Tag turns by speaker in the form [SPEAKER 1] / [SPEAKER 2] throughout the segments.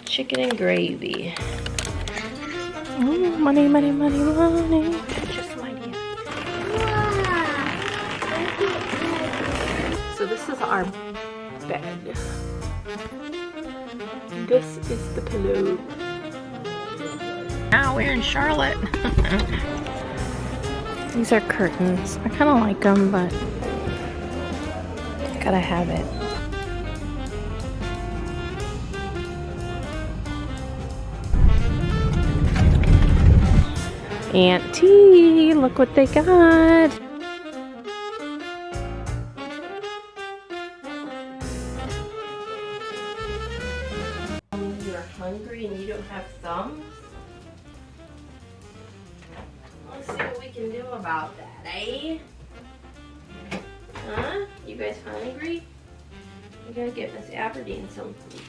[SPEAKER 1] Chicken and gravy. Ooh, money, money, money, money. Just some idea. So this is our bed. This is the pillow. Now we're in Charlotte. These are curtains. I kind of like them, but gotta have it. Auntie, look what they got. You're hungry and you don't have thumbs? Let's see what we can do about that, eh? Huh? You guys hungry? We gotta get Miss Aberdeen some food.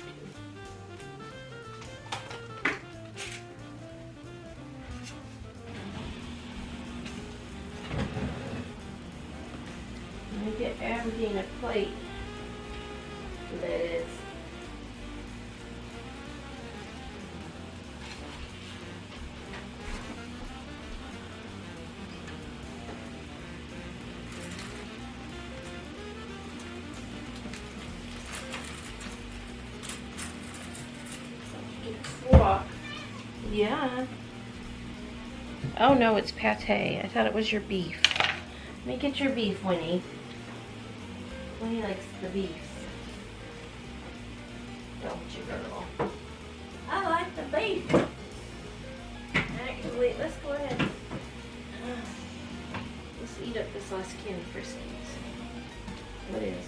[SPEAKER 1] Get Aberdeen a plate. Liz. Yeah. Oh no, it's pate. I thought it was your beef. Let me get your beef, Winnie. Winnie likes the beef. Don't you, girl? I like the beef. Actually, let's go ahead. Let's eat up this last can of Friskies. What is it?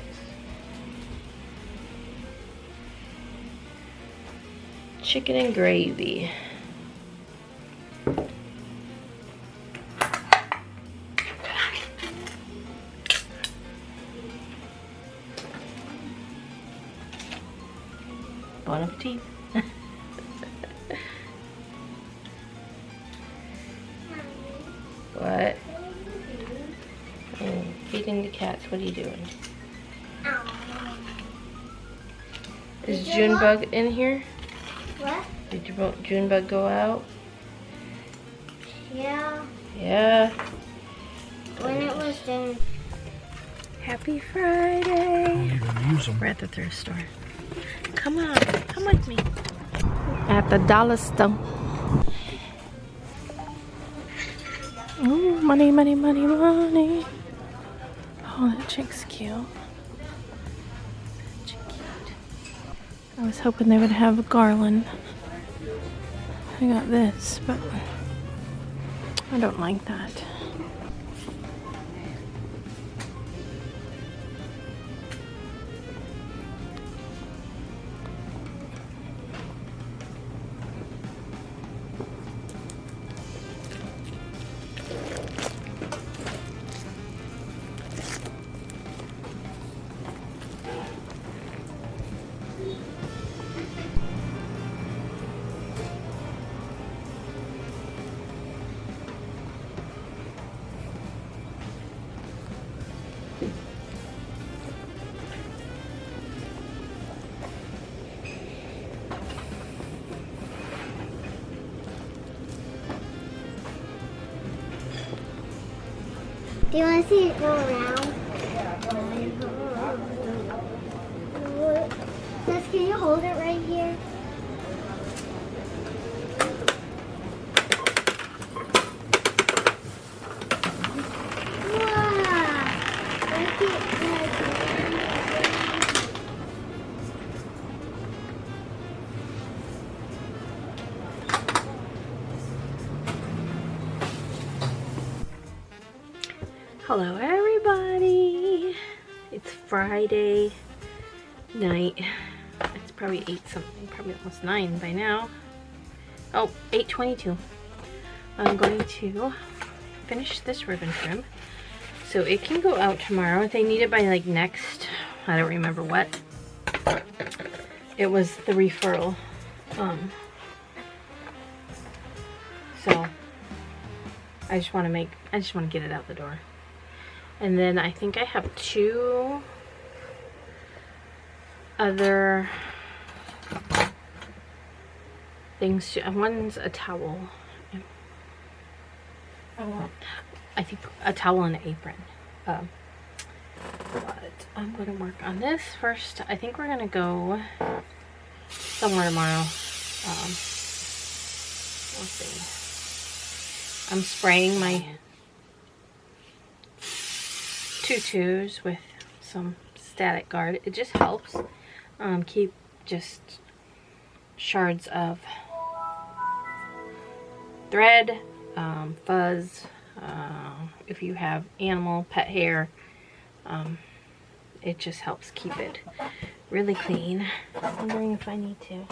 [SPEAKER 1] Chicken and gravy. Bon appetit. What? Oh, feeding the cats. What are you doing? Is Junebug in here?
[SPEAKER 2] What?
[SPEAKER 1] Did Junebug go out?
[SPEAKER 2] Yeah.
[SPEAKER 1] Yeah.
[SPEAKER 2] When it was done.
[SPEAKER 1] Happy Friday. We're at the thrift store. Come on, come with me. At the dollar store. Ooh, money, money, money, money. Oh, that chick's cute. That chick cute. I was hoping they would have a garland. I got this, but I don't like that.
[SPEAKER 2] Do you want to see it go around? Sis, can you hold it right here?
[SPEAKER 1] Hello everybody. It's Friday night. It's probably 8 something, probably almost 9 by now. Oh, 8:22. I'm going to finish this ribbon trim so it can go out tomorrow. They need it by like next, I don't remember what. It was the referral. So I just want to get it out the door. And then I think I have 2 things to, and one's a towel. I think a towel and an apron. But I'm going to work on this first. I think we're going to go somewhere tomorrow. We'll see. I'm spraying my tutus with some static guard. It just helps keep just shards of thread, fuzz, if you have animal pet hair, it just helps keep it really clean. I'm wondering if I need to.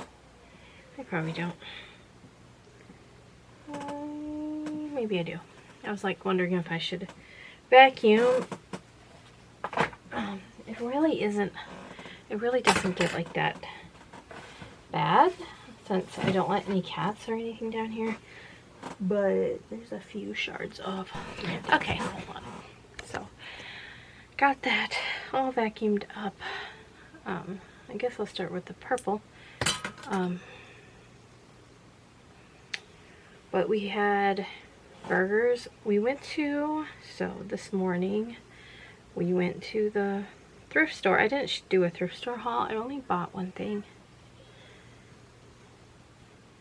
[SPEAKER 1] I probably don't. Maybe I do. I was like wondering if I should vacuum. It really isn't, it really doesn't get like that bad since I don't let any cats or anything down here. But there's a few shards of thread. Okay, hold on. So, got that all vacuumed up. I guess I'll start with the purple. But we had burgers. We went to, so this morning, we went to the thrift store. I didn't do a thrift store haul. I only bought one thing.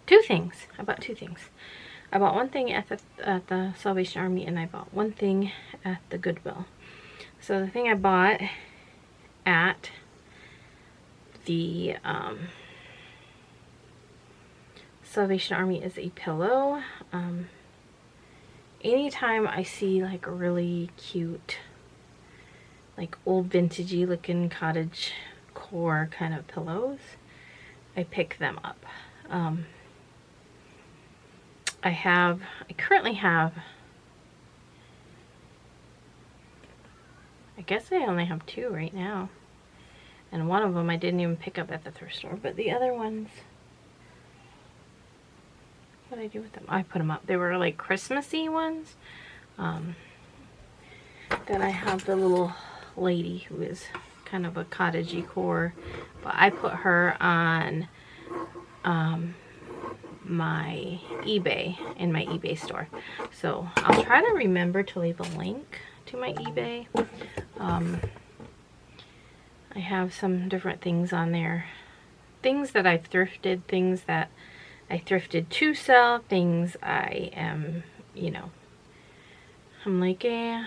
[SPEAKER 1] Two things. I bought two things. I bought one thing at the Salvation Army, and I bought one thing at the Goodwill. So the thing I bought at the Salvation Army is a pillow. Anytime I see like really cute, like old vintagey looking cottage core kind of pillows, I pick them up. I currently have, I guess I only have two right now. And one of them I didn't even pick up at the thrift store, but the other ones, what did I do with them? I put them up. They were like Christmassy ones. Then I have the little lady who is kind of a cottagey core, but I put her on my eBay, in my eBay store. So I'll try to remember to leave a link to my eBay. I have some different things on there. Things that I've thrifted, things that I thrifted to sell, things I am, you know, I'm like, I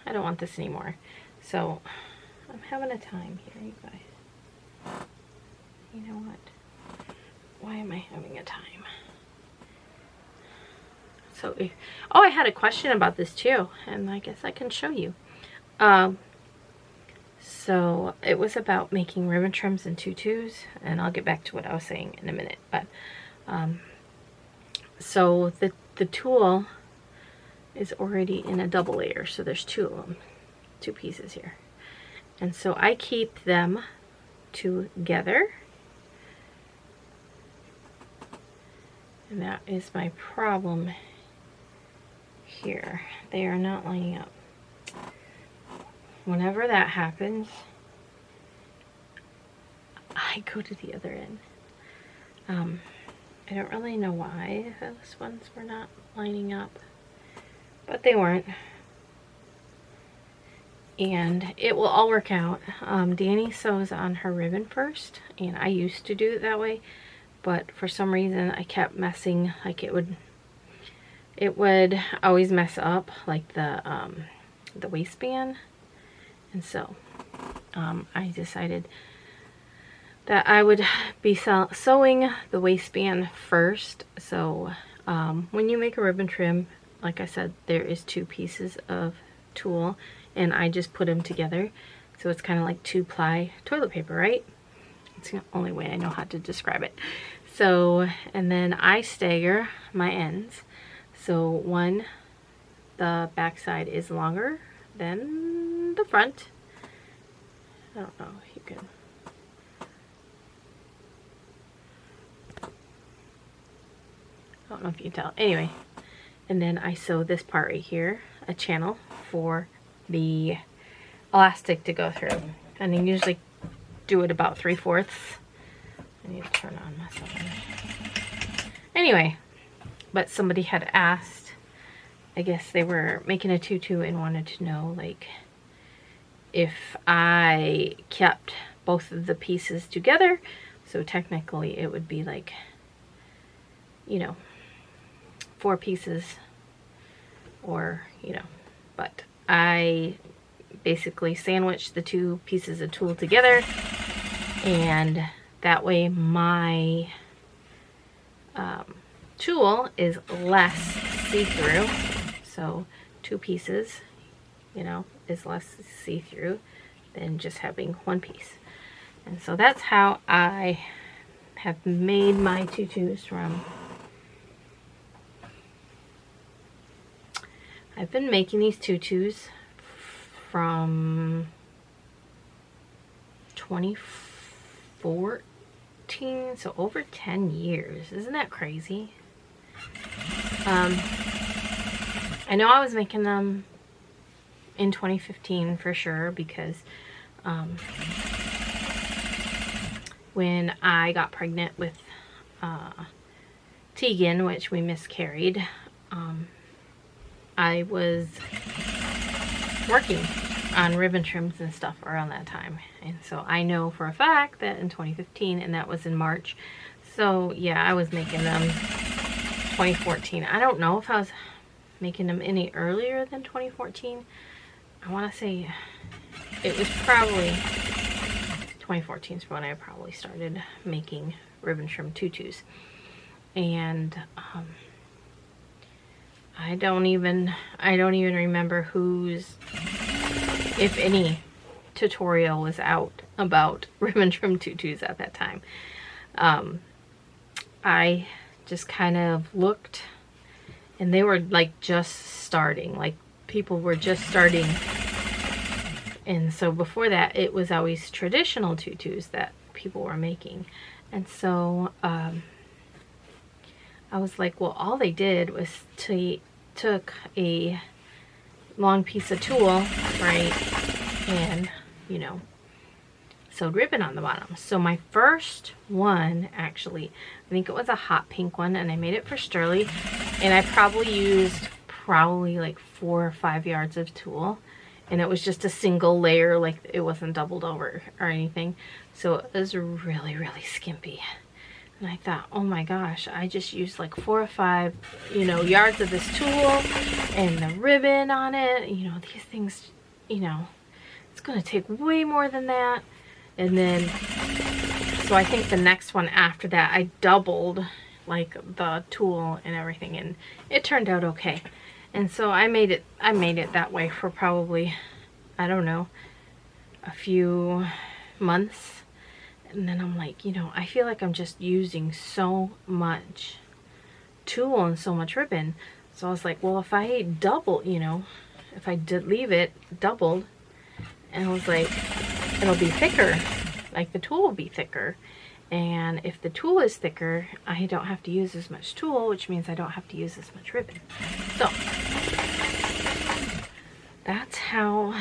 [SPEAKER 1] don't want this anymore. So I'm having a time here, you guys. You know what? Why am I having a time? So, oh, I had a question about this too, and I guess I can show you. So it was about making ribbon trims and tutus, and I'll get back to what I was saying in a minute. But so the tulle is already in a double layer, so there's two of them, two pieces here, and so I keep them together. And that is my problem here. They are not lining up. Whenever that happens, I go to the other end. I don't really know why those ones were not lining up, but they weren't. And it will all work out. Danny sews on her ribbon first, and I used to do it that way. But for some reason I kept messing, like it would always mess up, like the waistband. And so I decided that I would be sewing the waistband first. So when you make a ribbon trim, like I said, there is two pieces of tulle, and I just put them together. So it's kind of like 2-ply toilet paper, right? It's the only way I know how to describe it. So, and then I stagger my ends. So the back side is longer than the front. I don't know if you can. I don't know if you can tell. Anyway, and then I sew this part right here, a channel for the elastic to go through. And I usually do it about 3/4. I need to turn on my oven. Anyway, but somebody had asked, I guess they were making a tutu and wanted to know, like, if I kept both of the pieces together. So technically it would be like, you know, 4 pieces, or, you know, but I basically sandwiched the 2 pieces of tulle together, and that way my tulle is less see-through. So 2 pieces, you know, is less see-through than just having 1 piece. And so that's how I have made my tutus from. I've been making these tutus from 2014, so over 10 years. Isn't that crazy? I know I was making them in 2015 for sure, because when I got pregnant with Tegan, which we miscarried, I was working on ribbon trims and stuff around that time. And so I know for a fact that in 2015, and that was in March. So yeah, I was making them 2014. I don't know if I was making them any earlier than 2014. I want to say it was probably 2014 is when I probably started making ribbon trim tutus. And I don't even remember whose, if any, tutorial was out about ribbon trim tutus at that time. I just kind of looked, and they were like just starting, like people were just starting. And so before that, it was always traditional tutus that people were making. And so I was like, well, all they did was took a long piece of tulle, right, and, you know, sewed ribbon on the bottom. So my first one, actually, I think it was a hot pink one, and I made it for Sterling, and I probably used like 4 or 5 yards of tulle, and it was just a single layer, like it wasn't doubled over or anything. So it was really, really skimpy. And I thought, oh my gosh, I just used like 4 or 5, you know, yards of this tulle and the ribbon on it. You know, these things, you know, it's going to take way more than that. And then, so I think the next one after that, I doubled like the tulle and everything, and it turned out okay. And so I made it that way for probably, I don't know, a few months. And then I'm like, you know, I feel like I'm just using so much tulle and so much ribbon. So I was like, well, if I double, you know, if I did leave it doubled, and I was like, it'll be thicker, like the tulle will be thicker. And if the tulle is thicker, I don't have to use as much tulle, which means I don't have to use as much ribbon. So that's how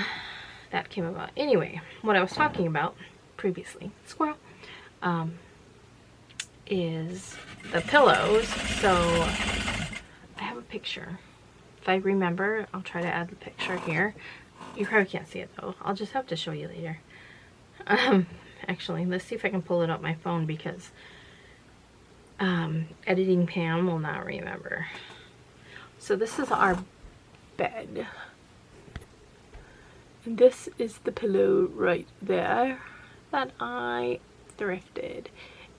[SPEAKER 1] that came about. Anyway, what I was talking about previously, squirrel, is the pillows. So I have a picture. If I remember, I'll try to add the picture here. You probably can't see it though. I'll just have to show you later. Actually, let's see if I can pull it up my phone, because editing Pam will not remember. So this is our bed. And this is the pillow right there that I thrifted.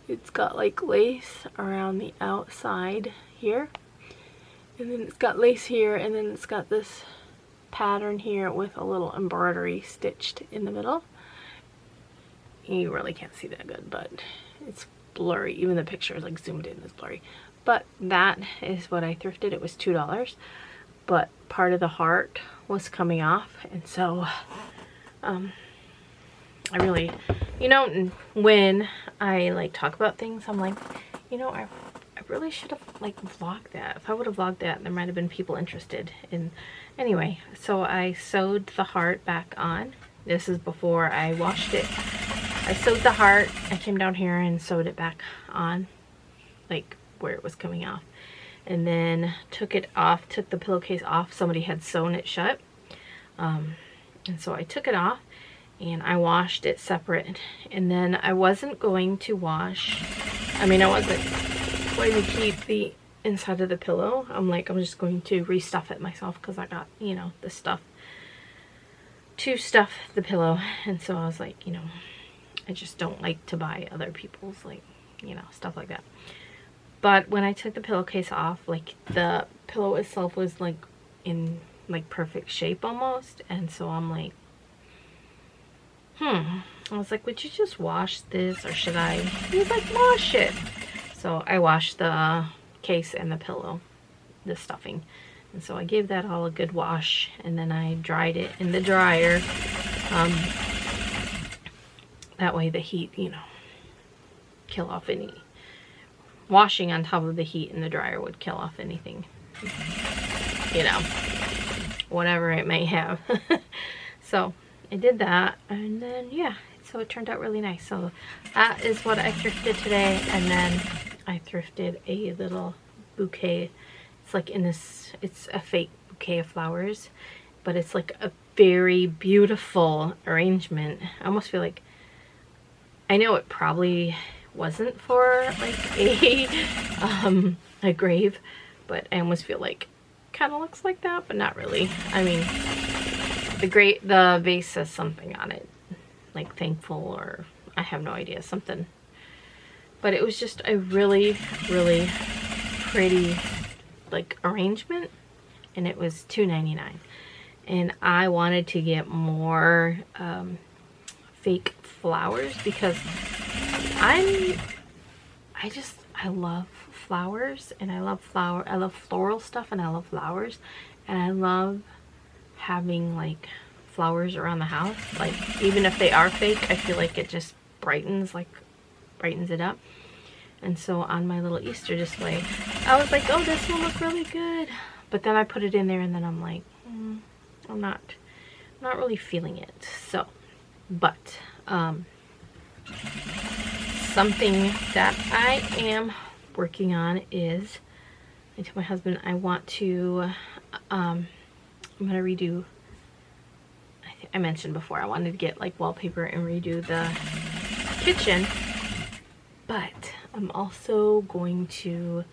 [SPEAKER 1] It's got like lace around the outside here, and then it's got lace here, and then it's got this pattern here with a little embroidery stitched in the middle. You really can't see that good, but it's blurry. Even the picture is like zoomed in, is blurry. But that is what I thrifted. It was $2, but part of the heart was coming off, and so I really, you know, when I like talk about things, I'm like, you know, I really should have like vlogged that. If I would have vlogged that, there might have been people interested in. Anyway, so I sewed the heart back on. This is before I washed it. I sewed the heart. I came down here and sewed it back on, like where it was coming off. And then took it off, took the pillowcase off. Somebody had sewn it shut. And so I took it off and I washed it separate. And then I wasn't going to wash, I wasn't going to keep the inside of the pillow. I'm just going to restuff it myself because I got, the stuff to stuff the pillow. And so I was like, I just don't like to buy other people's, stuff like that. But when I took the pillowcase off, the pillow itself was in perfect shape almost. And so I'm like, I was like, would you just wash this or should I? He was like, wash it. So I washed the case and the pillow, the stuffing. And so I gave that all a good wash, and then I dried it in the dryer. That way the heat, kill off any. Washing on top of the heat in the dryer would kill off anything, whatever it may have. So I did that, and then yeah, so it turned out really nice. So that is what I thrifted today. And then I thrifted a little bouquet. It's it's a fake bouquet of flowers, but it's a very beautiful arrangement. I almost feel like, I know it probably wasn't for a grave, but I almost feel like kind of looks like that, but not really. The vase says something on it, thankful, or I have no idea, something. But it was just a really, really pretty arrangement, and it was $2.99. And I wanted to get more fake flowers because I love flowers, and I love floral stuff, and I love flowers, and I love having flowers around the house. Even if they are fake, I feel like it just brightens it up. And so on my little Easter display, I was like, oh, this will look really good. But then I put it in there, and then I'm like, I'm not really feeling it. So, but something that I am working on is, I told my husband I want to, I'm going to redo, I mentioned before, I wanted to get wallpaper and redo the kitchen. But I'm also going to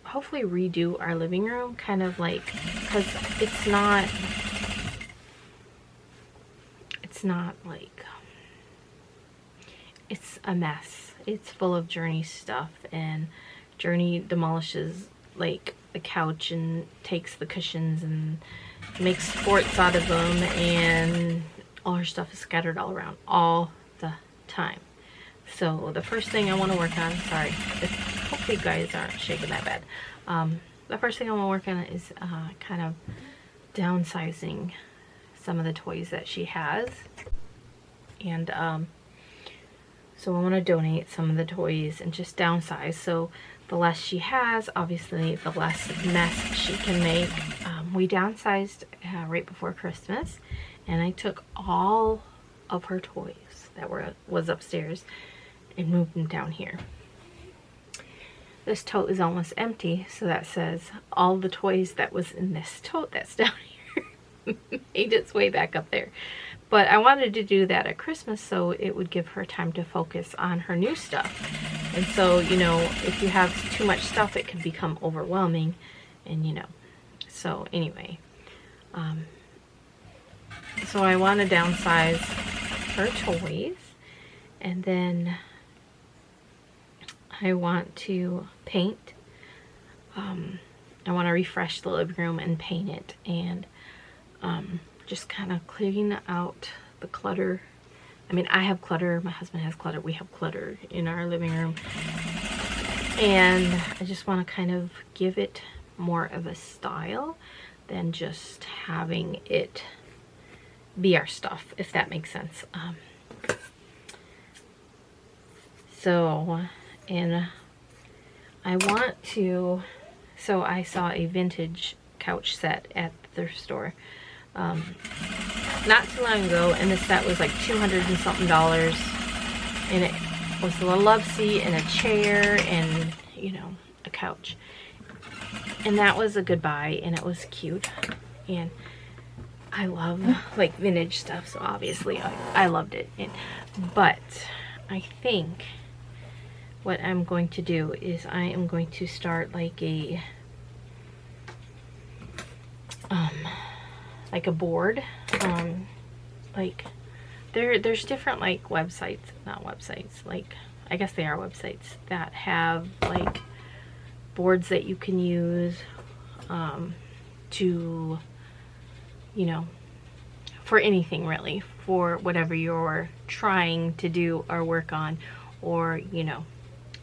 [SPEAKER 1] hopefully redo our living room, because it's not it's a mess. It's full of Journey stuff, and Journey demolishes the couch and takes the cushions and makes forts out of them, and all her stuff is scattered all around all the time. So the first thing I want to work on, sorry, hopefully you guys aren't shaking that bad. The first thing I want to work on is kind of downsizing some of the toys that she has. And so I want to donate some of the toys and just downsize. So the less she has, obviously, the less mess she can make. We downsized right before Christmas, and I took all of her toys that was upstairs and moved them down here. This tote is almost empty, so that says all the toys that was in this tote that's down here made its way back up there. But I wanted to do that at Christmas so it would give her time to focus on her new stuff. And so, if you have too much stuff, it can become overwhelming. And, so anyway. So I want to downsize her toys. And then I want to paint. I want to refresh the living room and paint it. And just kind of clearing out the clutter. I have clutter, my husband has clutter, we have clutter in our living room, and I just want to kind of give it more of a style than just having it be our stuff, if that makes sense. And I want to, so I saw a vintage couch set at the thrift store not too long ago, and the set was $200 and something, and with a little love seat and a chair and, you know, a couch. And that was a good buy, and it was cute. And I love like vintage stuff, so obviously I loved it. But I think what I'm going to do is I am going to start like a board. Like there's different like websites, not websites, like I guess they are websites that have like boards that you can use to, you know, for anything really, for whatever you're trying to do or work on, or, you know.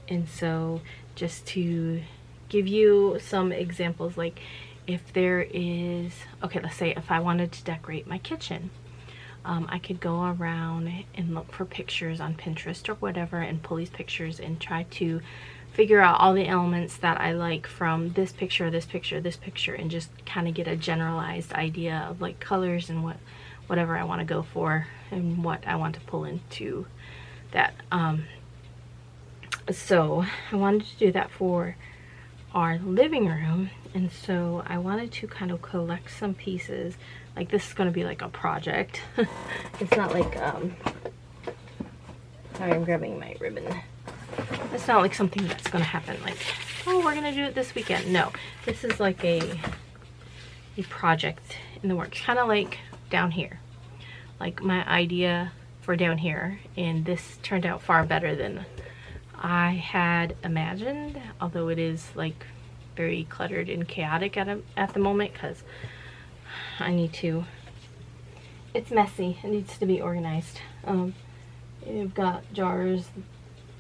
[SPEAKER 1] And so just to give you some examples, like if there is, okay, let's say if I wanted to decorate my kitchen, I could go around and look for pictures on Pinterest or whatever and pull these pictures and try to figure out all the elements that I like from this picture, this picture, this picture, and just kind of get a generalized idea of like colors and whatever I want to go for and what I want to pull into that. So I wanted to do that for our living room, and so I wanted to kind of collect some pieces. Like this is going to be like a project. It's not like sorry, I'm grabbing my ribbon. It's not like something that's going to happen like, oh, we're going to do it this weekend. No, this is like a project in the works, kind of like down here, like my idea for down here, and this turned out far better than I had imagined, although it is like very cluttered and chaotic at the moment because I need to, it's messy, it needs to be organized. I've got jars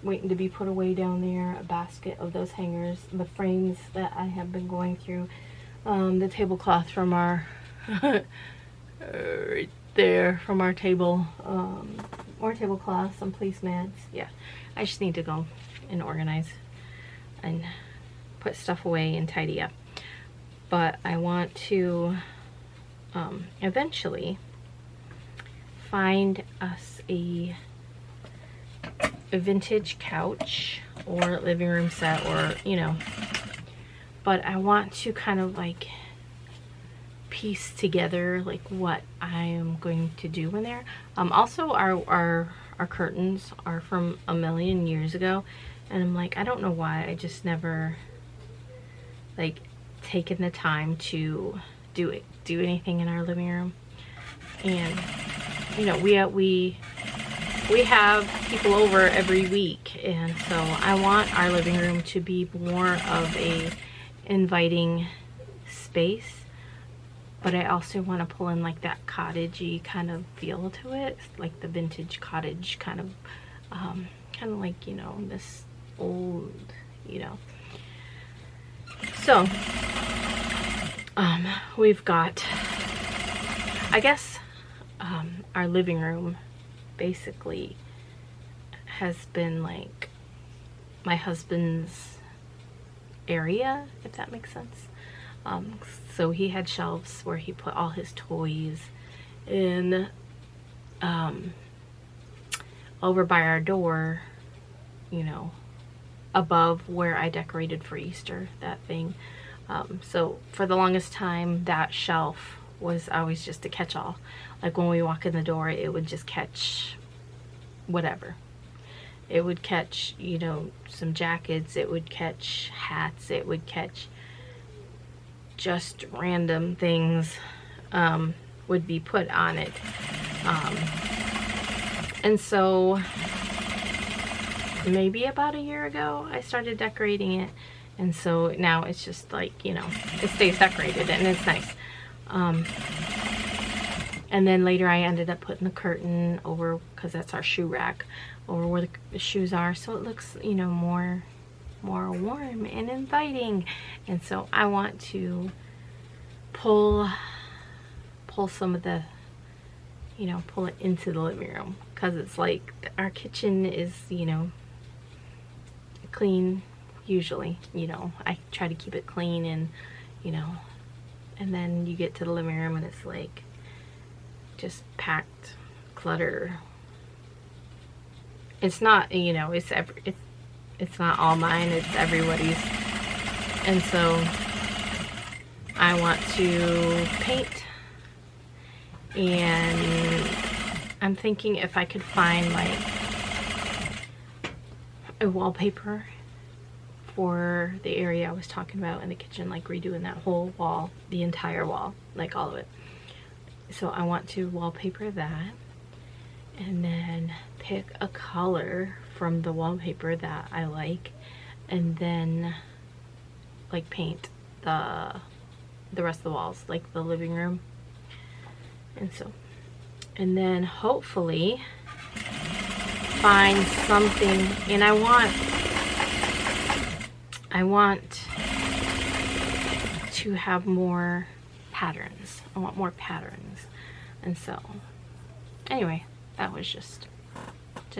[SPEAKER 1] waiting to be put away down there, a basket of those hangers, the frames that I have been going through, the tablecloth from our right there from our table, more tablecloths, some placemats. Yeah, I just need to go and organize and put stuff away and tidy up. But I want to eventually find us a vintage couch or living room set, or, you know, but I want to kind of like piece together like what I am going to do in there. Also our curtains are from a million years ago, and I'm like, I don't know why I just never like taken the time to do anything in our living room. And you know, we have people over every week, and so I want our living room to be more of a inviting space, but I also want to pull in like that cottagey kind of feel to it, like the vintage cottage kind of like, you know, this old, you know. So we've got, I guess, our living room basically has been like my husband's area, if that makes sense. So he had shelves where he put all his toys in, over by our door, you know, above where I decorated for Easter, that thing. So for the longest time, that shelf was always just a catch-all. Like when we walk in the door, it would just catch whatever. It would catch, you know, some jackets, it would catch hats, it would catch just random things would be put on it. And so maybe about a year ago I started decorating it, and so now it's just like, you know, it stays decorated and it's nice. And then later I ended up putting the curtain over, because that's our shoe rack, over where the shoes are, so it looks, you know, more warm and inviting. And so I want to pull some of the, you know, pull it into the living room, because it's like our kitchen is, you know, clean usually, you know, I try to keep it clean, and, you know, and then you get to the living room and it's like just packed clutter it's not, you know, it's not all mine, it's everybody's. And so I want to paint, and I'm thinking if I could find like a wallpaper for the area I was talking about in the kitchen, like redoing that whole wall, the entire wall, like all of it. So I want to wallpaper that, and then pick a color from the wallpaper that I like, and then like paint the rest of the walls, like the living room. And so, and then hopefully find something, and I want to have more patterns. I want more patterns. And so anyway, that was just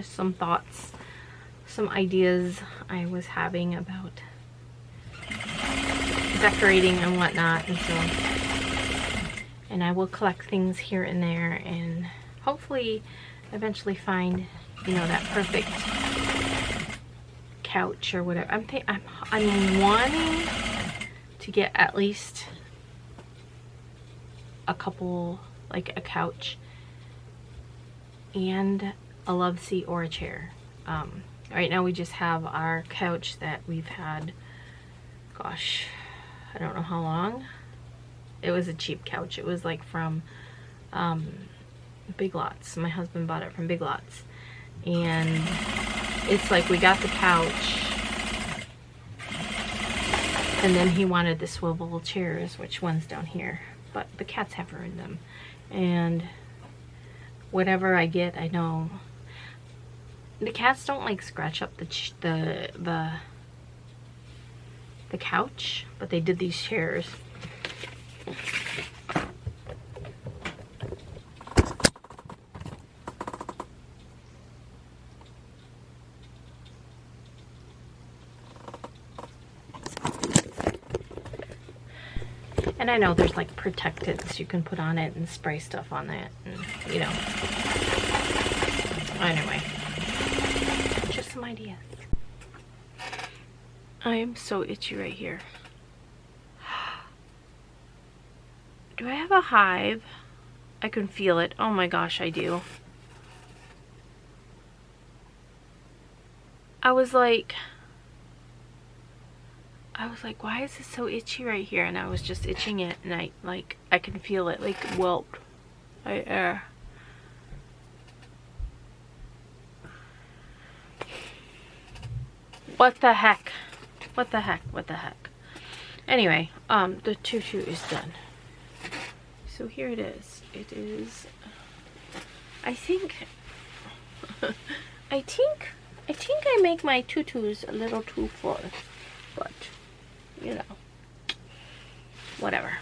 [SPEAKER 1] some thoughts, some ideas I was having about decorating and whatnot. And so, and I will collect things here and there, and hopefully eventually find, you know, that perfect couch or whatever. I'm wanting to get at least a couple, like a couch and a love seat or a chair. Right now we just have our couch that we've had, gosh, I don't know how long. It was a cheap couch. It was like from Big Lots. My husband bought it from Big Lots. And it's like we got the couch, and then he wanted the swivel chairs, which one's down here, but the cats have ruined them. And whatever I get, I know the cats don't like scratch up the couch, but they did these chairs. And I know there's like protectants you can put on it and spray stuff on that, and, you know. Anyway, just some ideas. I am so itchy right here. Do I have a hive? I can feel it. Oh my gosh, I do. I was like, why is this so itchy right here? And I was just itching it, and I can feel it like whelp. What the heck? What the heck? What the heck? Anyway, the tutu is done. So here it is. It is, I think I make my tutus a little too full, but you know, whatever.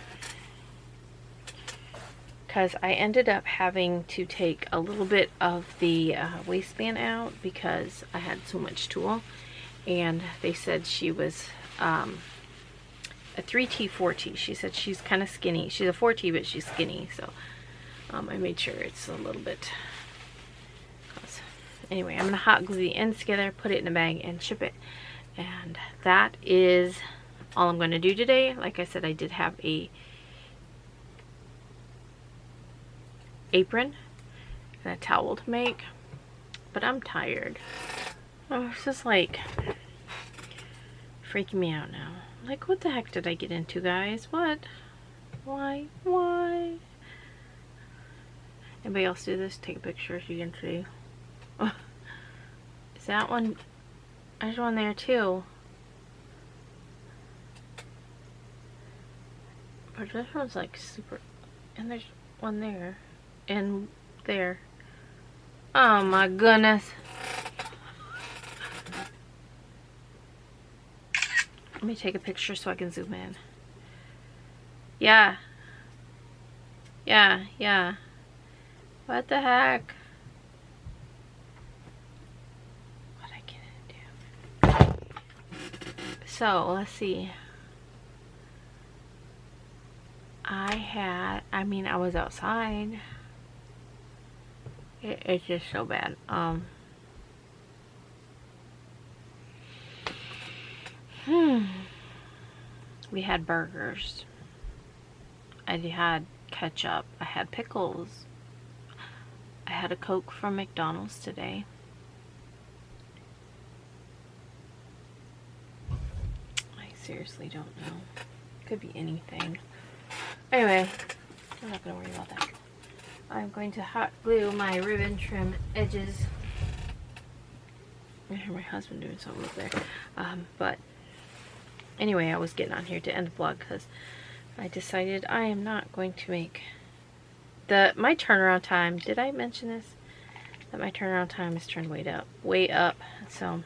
[SPEAKER 1] Because I ended up having to take a little bit of the waistband out because I had so much tulle, and they said she was a 3T, 4T. She said she's kind of skinny. She's a 4T, but she's skinny, so I made sure it's a little bit. Anyway, I'm gonna hot glue the ends together, put it in a bag, and ship it. And that is all I'm gonna do today. Like I said, I did have a apron and a towel to make, but I'm tired. Oh, it's just like freaking me out now. Like, what the heck did I get into, guys? What? Why? Anybody else do this? Take a picture so you can see. Oh, is that one? There's one there too. But this one's like super. And there's one there. And there. Oh my goodness. Let me take a picture so I can zoom in. Yeah. What the heck? What I get into? So, let's see. I was outside. It's just so bad. We had burgers. I had ketchup. I had pickles. I had a Coke from McDonald's today. I seriously don't know. Could be anything. Anyway, I'm not going to worry about that. I'm going to hot glue my ribbon trim edges. I hear my husband doing something over there. But anyway, I was getting on here to end the vlog because I decided I am not going to make my turnaround time. Did I mention this? That my turnaround time is turned way up. So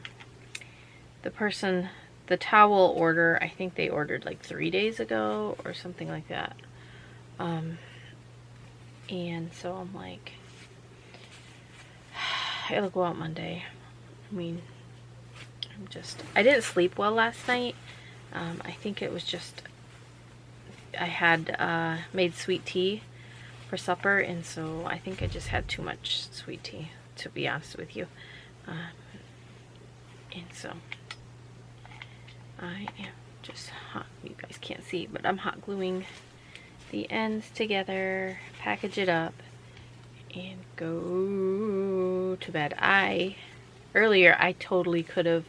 [SPEAKER 1] the towel order, I think they ordered like 3 days ago or something like that. And so I'm like, it'll go out Monday. I mean, I didn't sleep well last night. I think it was just, I had made sweet tea for supper, and so I think I just had too much sweet tea, to be honest with you. And so I am just you guys can't see, but I'm hot gluing the ends together, package it up, and go to bed. Earlier I totally could have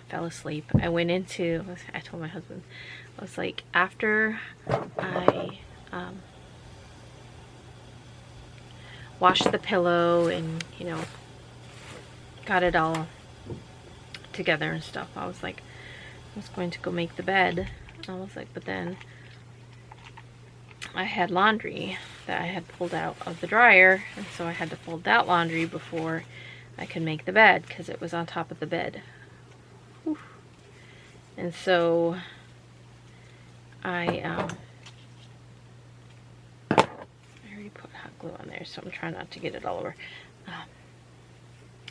[SPEAKER 1] fell asleep. I told my husband, I was like, after I washed the pillow and, you know, got it all together and stuff, I was like, I was going to go make the bed. I was like, but then I had laundry that I had pulled out of the dryer, and so I had to fold that laundry before I could make the bed because it was on top of the bed. Whew. And so I already put hot glue on there, so I'm trying not to get it all over.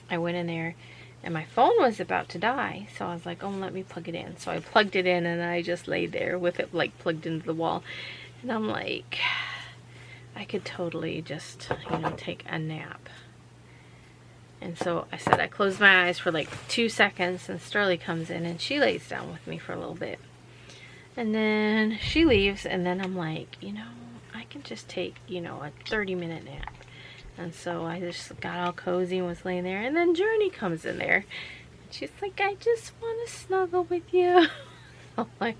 [SPEAKER 1] I went in there and my phone was about to die, so I was like, oh, let me plug it in. So I plugged it in and I just laid there with it like plugged into the wall. And I'm like, I could totally just, you know, take a nap. And so I said, I closed my eyes for like 2 seconds, and Sterling comes in and she lays down with me for a little bit. And then she leaves, and then I'm like, you know, I can just take, you know, a 30-minute nap. And so I just got all cozy and was laying there, and then Journey comes in there. And she's like, I just want to snuggle with you. I'm like,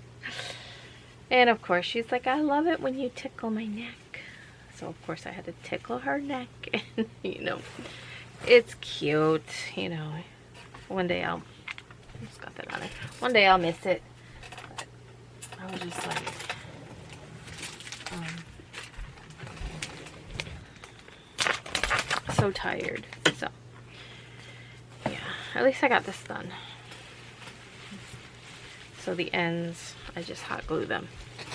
[SPEAKER 1] and of course she's like, I love it when you tickle my neck. So of course I had to tickle her neck, and you know, it's cute, you know. One day I'll just got that on it. One day I'll miss it. But I was just like, so tired. So yeah, at least I got this done. So the ends, I just hot glue them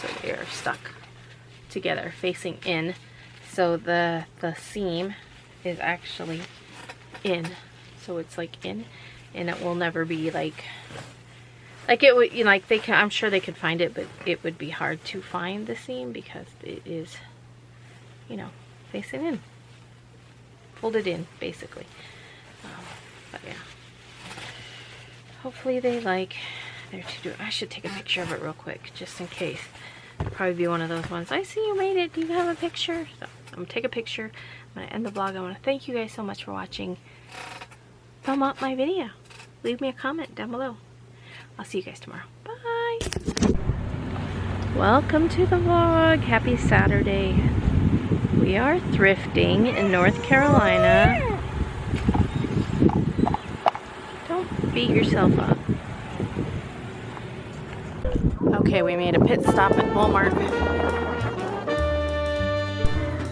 [SPEAKER 1] so they are stuck together facing in. So the seam is actually in, so it's like in, and it will never be like it would, you know, like they can, I'm sure they could find it, but it would be hard to find the seam because it is, you know, facing in, folded in basically. But yeah, hopefully they like their to-do. I should take a picture of it real quick just in case. It'll probably be one of those ones, I see you made it, do you have a picture? So I'm gonna take a picture. I'm gonna end the vlog. I want to thank you guys so much for watching. Thumb up my video, leave me a comment down below. I'll see you guys tomorrow. Bye. Welcome to the vlog. Happy Saturday. We are thrifting in North Carolina. Don't beat yourself up. Okay, we made a pit stop at Walmart.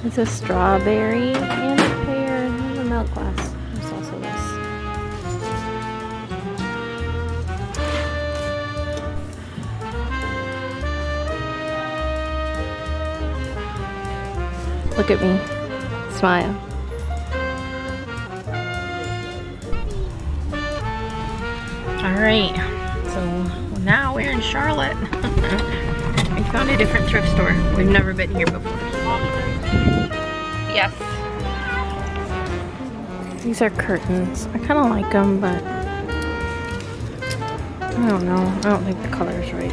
[SPEAKER 1] It's a strawberry and a pear and a milk glass. There's also this. Look at me. Smile. Alright, so now we're in Charlotte. We found a different thrift store. We've never been here before. Yes. These are curtains. I kind of like them, but I don't know. I don't think the color is right.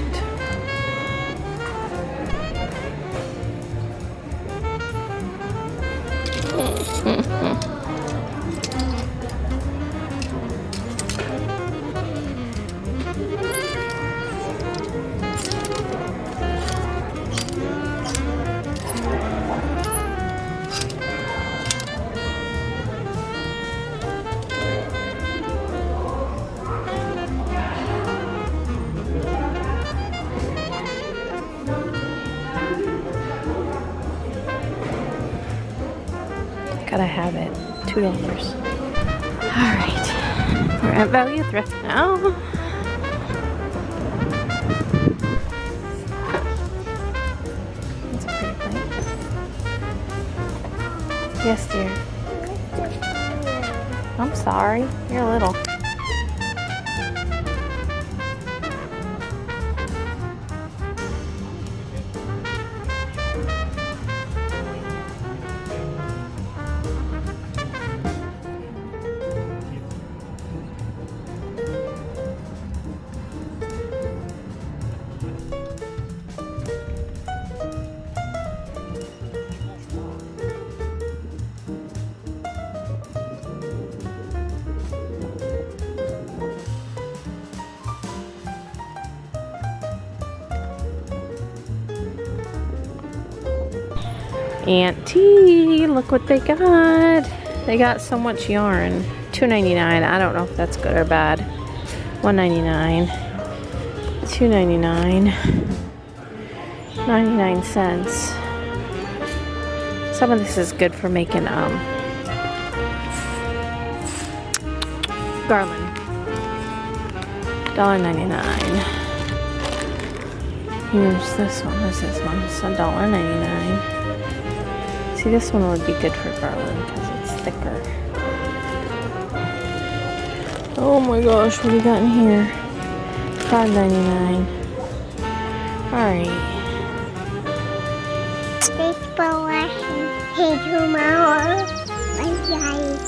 [SPEAKER 1] Gotta have it. $2. Alright. We're at Value Thrift now. That's a pretty plate. Yes, dear. I'm sorry. You're little. Auntie, look what they got. They got so much yarn. $2.99. I don't know if that's good or bad. $1.99. $2.99. 99 cents. Some of this is good for making garland. $1.99. Here's this one. This is one. It's $1.99. See, this one would be good for garland because it's thicker. Oh my gosh, what do you got in here? $5.99. Alright.
[SPEAKER 2] This for watching. Hey, tomorrow. Bye, guys.